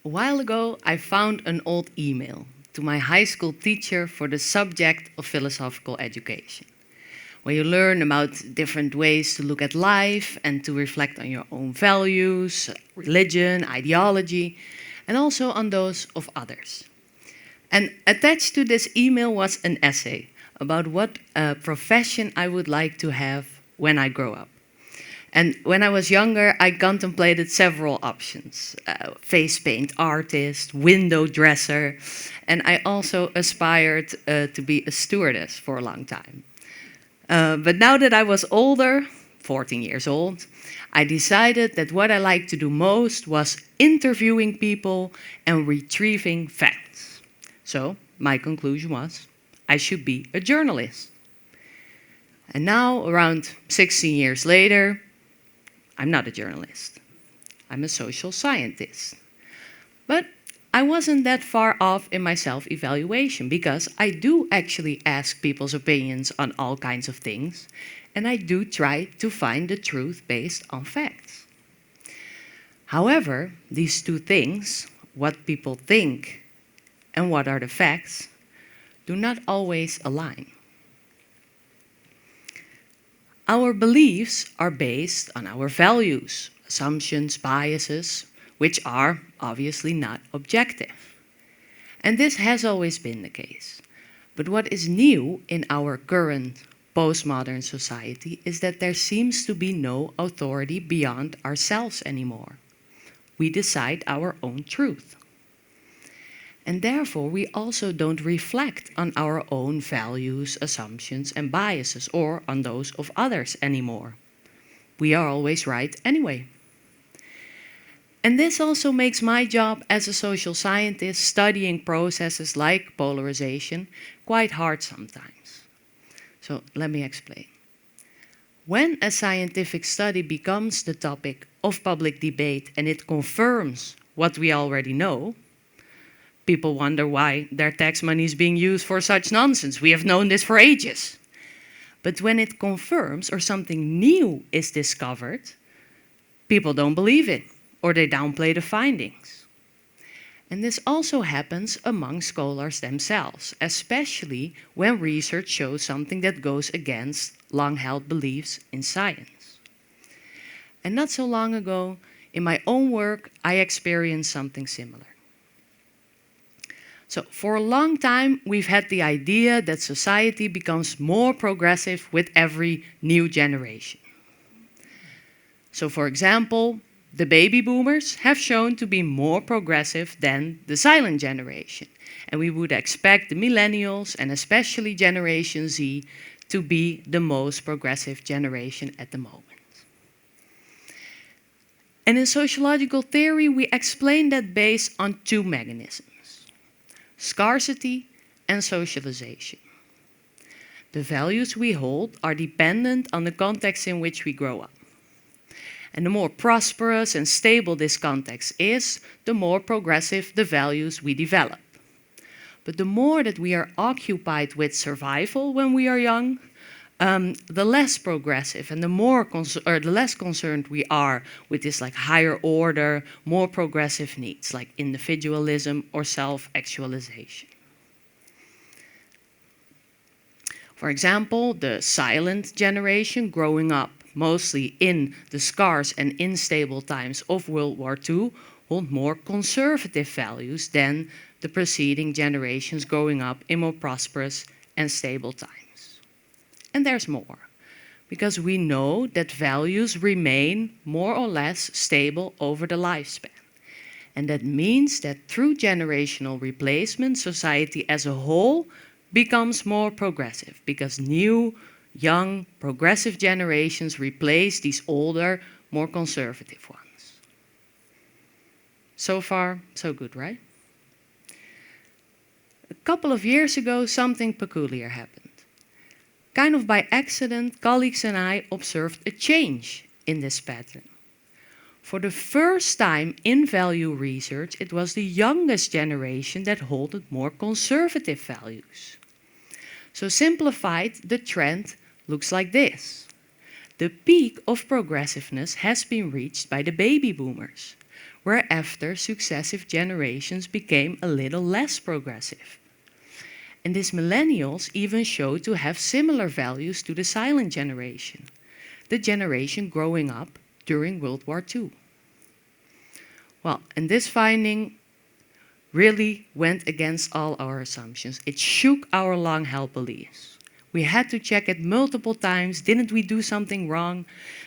A while ago, I found an old email to my high school teacher for the subject of philosophical education, where you learn about different ways to look at life and to reflect on your own values, religion, ideology, and also on those of others. And attached to this email was an essay about what profession I would like to have when I grow up. And when I was younger, I contemplated several options: face paint artist, window dresser, and I also aspired to be a stewardess for a long time. But now that I was older, 14 years old, I decided that what I liked to do most was interviewing people and retrieving facts. So my conclusion was I should be a journalist. And now, around 16 years later, I'm not a journalist. I'm a social scientist. But I wasn't that far off in my self-evaluation because I do actually ask people's opinions on all kinds of things, and I do try to find the truth based on facts. However, these two things, what people think and what are the facts, do not always align. Our beliefs are based on our values, assumptions, biases, which are obviously not objective. And this has always been the case. But what is new in our current postmodern society is that there seems to be no authority beyond ourselves anymore. We decide our own truth. And therefore, we also don't reflect on our own values, assumptions, and biases, or on those of others anymore. We are always right anyway. And this also makes my job as a social scientist studying processes like polarization quite hard sometimes. So let me explain. When a scientific study becomes the topic of public debate and it confirms what we already know, people wonder why their tax money is being used for such nonsense. We have known this for ages. But when it confirms or something new is discovered, people don't believe it, or they downplay the findings. And this also happens among scholars themselves, especially when research shows something that goes against long-held beliefs in science. And not so long ago, in my own work, I experienced something similar. So for a long time, we've had the idea that society becomes more progressive with every new generation. So for example, the baby boomers have shown to be more progressive than the silent generation. And we would expect the millennials, and especially Generation Z, to be the most progressive generation at the moment. And in sociological theory, we explain that based on two mechanisms: scarcity and socialization. The values we hold are dependent on the context in which we grow up. And the more prosperous and stable this context is, the more progressive the values we develop. But the more that we are occupied with survival when we are young, the less progressive and the less concerned we are with this like higher order, more progressive needs like individualism or self-actualization. For example, the silent generation growing up mostly in the scarce and unstable times of World War II hold more conservative values than the preceding generations growing up in more prosperous and stable times. And there's more, because we know that values remain more or less stable over the lifespan. And that means that through generational replacement, society as a whole becomes more progressive, because new, young, progressive generations replace these older, more conservative ones. So far, so good, right? A couple of years ago, something peculiar happened. Kind of by accident, colleagues and I observed a change in this pattern. For the first time in value research, it was the youngest generation that held more conservative values. So simplified, the trend looks like this. The peak of progressiveness has been reached by the baby boomers, whereafter successive generations became a little less progressive. And these millennials even show to have similar values to the silent generation, the generation growing up during World War II. Well, and this finding really went against all our assumptions. It shook our long-held beliefs. We had to check it multiple times. Didn't we do something wrong?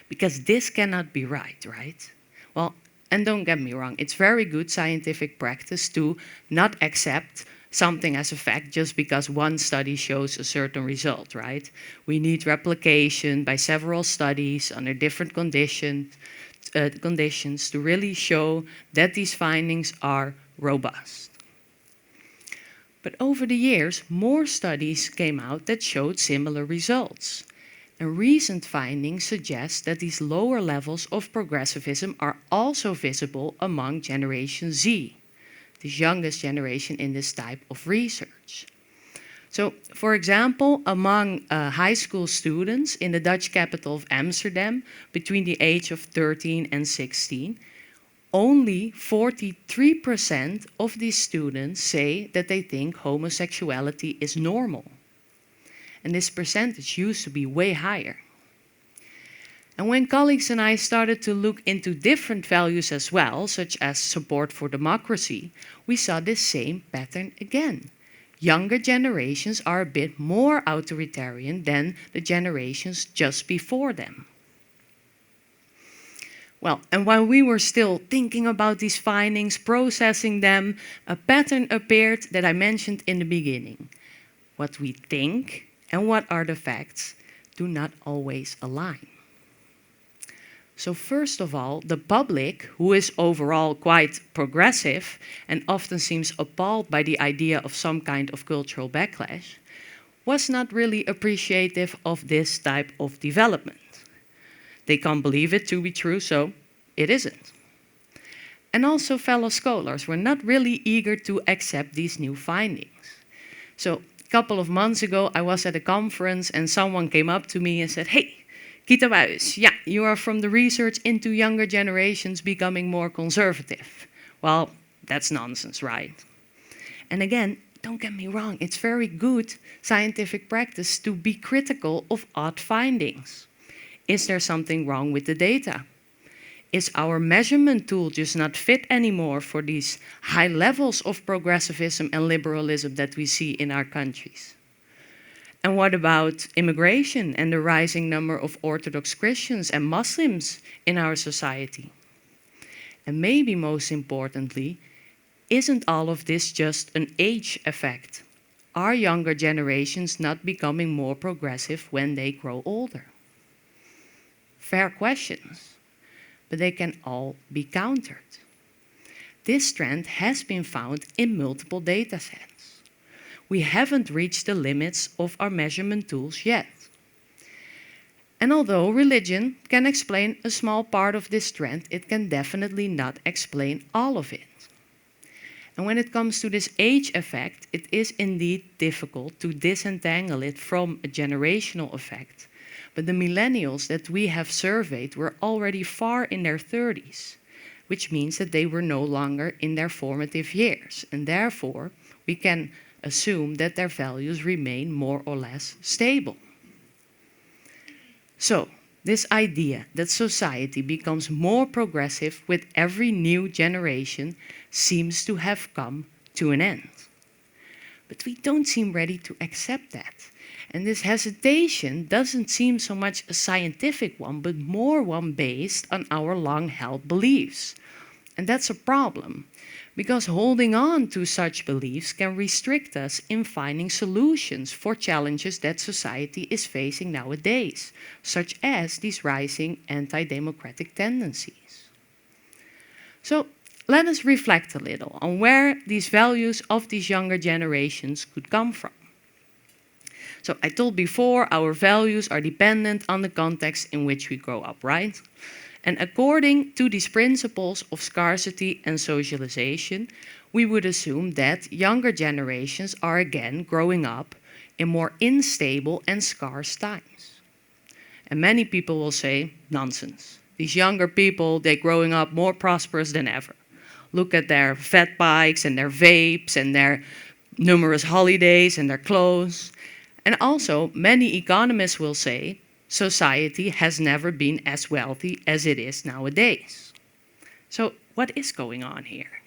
Because this cannot be right, right? Well, and don't get me wrong, it's very good scientific practice to not accept something as a fact just because one study shows a certain result, right? We need replication by several studies under different conditions to really show that these findings are robust. But over the years, more studies came out that showed similar results. And recent findings suggest that these lower levels of progressivism are also visible among Generation Z, the youngest generation in this type of research. So, for example, among high school students in the Dutch capital of Amsterdam between the age of 13 and 16, only 43% of these students say that they think homosexuality is normal. And this percentage used to be way higher. And when colleagues and I started to look into different values as well, such as support for democracy, we saw this same pattern again. Younger generations are a bit more authoritarian than the generations just before them. Well, and while we were still thinking about these findings, processing them, a pattern appeared that I mentioned in the beginning. What we think and what are the facts do not always align. So first of all, the public, who is overall quite progressive and often seems appalled by the idea of some kind of cultural backlash, was not really appreciative of this type of development. They can't believe it to be true, so it isn't. And also fellow scholars were not really eager to accept these new findings. So a couple of months ago, I was at a conference and someone came up to me and said, "Hey, Kita Buijs, yeah, you are from the research into younger generations becoming more conservative." Well, that's nonsense, right? And again, don't get me wrong, it's very good scientific practice to be critical of odd findings. Is there something wrong with the data? Is our measurement tool just not fit anymore for these high levels of progressivism and liberalism that we see in our countries? And what about immigration and the rising number of Orthodox Christians and Muslims in our society? And maybe most importantly, isn't all of this just an age effect? Are younger generations not becoming more progressive when they grow older? Fair questions, but they can all be countered. This trend has been found in multiple data sets. We haven't reached the limits of our measurement tools yet. And although religion can explain a small part of this trend, it can definitely not explain all of it. And when it comes to this age effect, it is indeed difficult to disentangle it from a generational effect. But the millennials that we have surveyed were already far in their 30s, which means that they were no longer in their formative years. And therefore, we can assume that their values remain more or less stable. So, this idea that society becomes more progressive with every new generation seems to have come to an end. But we don't seem ready to accept that. And this hesitation doesn't seem so much a scientific one, but more one based on our long-held beliefs. And that's a problem, because holding on to such beliefs can restrict us in finding solutions for challenges that society is facing nowadays, such as these rising anti-democratic tendencies. So let us reflect a little on where these values of these younger generations could come from. So I told before, our values are dependent on the context in which we grow up, right? And according to these principles of scarcity and socialization, we would assume that younger generations are again growing up in more unstable and scarce times. And many people will say, nonsense. These younger people, they're growing up more prosperous than ever. look at their fat bikes and their vapes and their numerous holidays and their clothes. And also, many economists will say society has never been as wealthy as it is nowadays. So, what is going on here?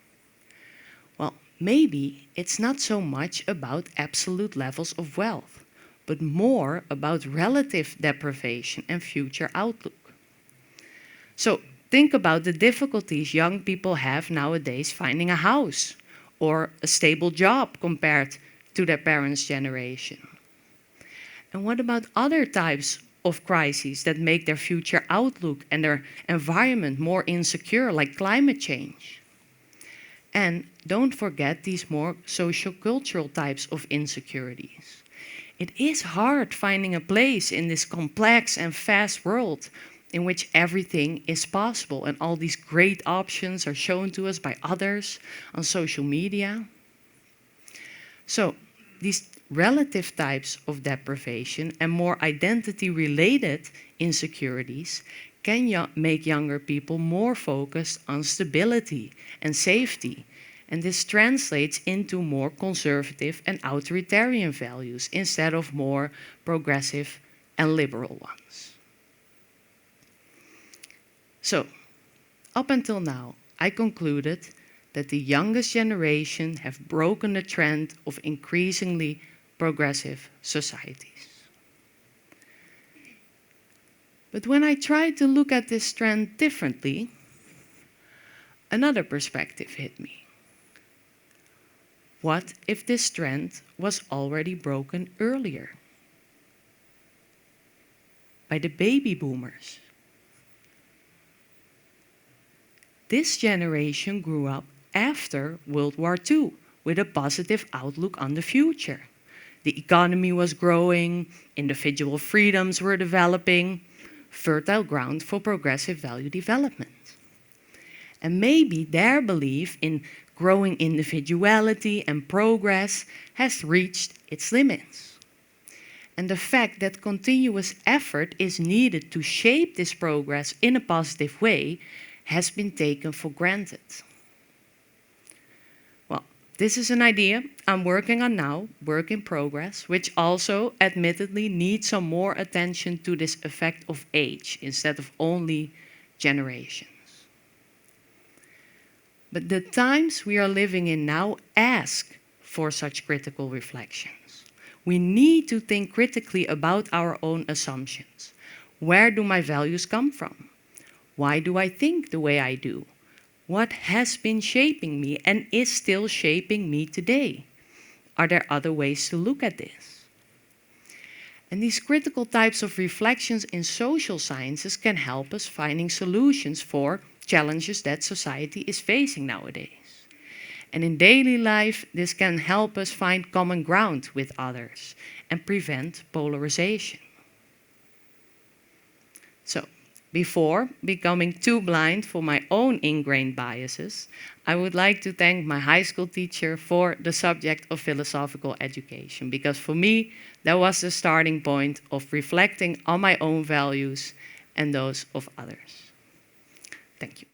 Well, maybe it's not so much about absolute levels of wealth, but more about relative deprivation and future outlook. So, think about the difficulties young people have nowadays finding a house or a stable job compared to their parents' generation. And what about other types of crises that make their future outlook and their environment more insecure, like climate change? And don't forget these more social-cultural types of insecurities. It is hard finding a place in this complex and fast world in which everything is possible and all these great options are shown to us by others on social media. So these relative types of deprivation and more identity-related insecurities can make younger people more focused on stability and safety. And this translates into more conservative and authoritarian values instead of more progressive and liberal ones. So, up until now, I concluded that the youngest generation have broken the trend of increasingly progressive societies. But when I tried to look at this trend differently, another perspective hit me. What if this trend was already broken earlier? By the baby boomers. This generation grew up after World War II with a positive outlook on the future. The economy was growing, individual freedoms were developing, fertile ground for progressive value development. And maybe their belief in growing individuality and progress has reached its limits. And the fact that continuous effort is needed to shape this progress in a positive way has been taken for granted. Well, this is an idea I'm working on now, work in progress, which also admittedly needs some more attention to this effect of age instead of only generations. But the times we are living in now ask for such critical reflections. We need to think critically about our own assumptions. Where do my values come from? Why do I think the way I do? What has been shaping me and is still shaping me today? Are there other ways to look at this? And these critical types of reflections in social sciences can help us finding solutions for challenges that society is facing nowadays. And in daily life, this can help us find common ground with others and prevent polarization. So, before becoming too blind for my own ingrained biases, I would like to thank my high school teacher for the subject of philosophical education, because for me, that was the starting point of reflecting on my own values and those of others. Thank you.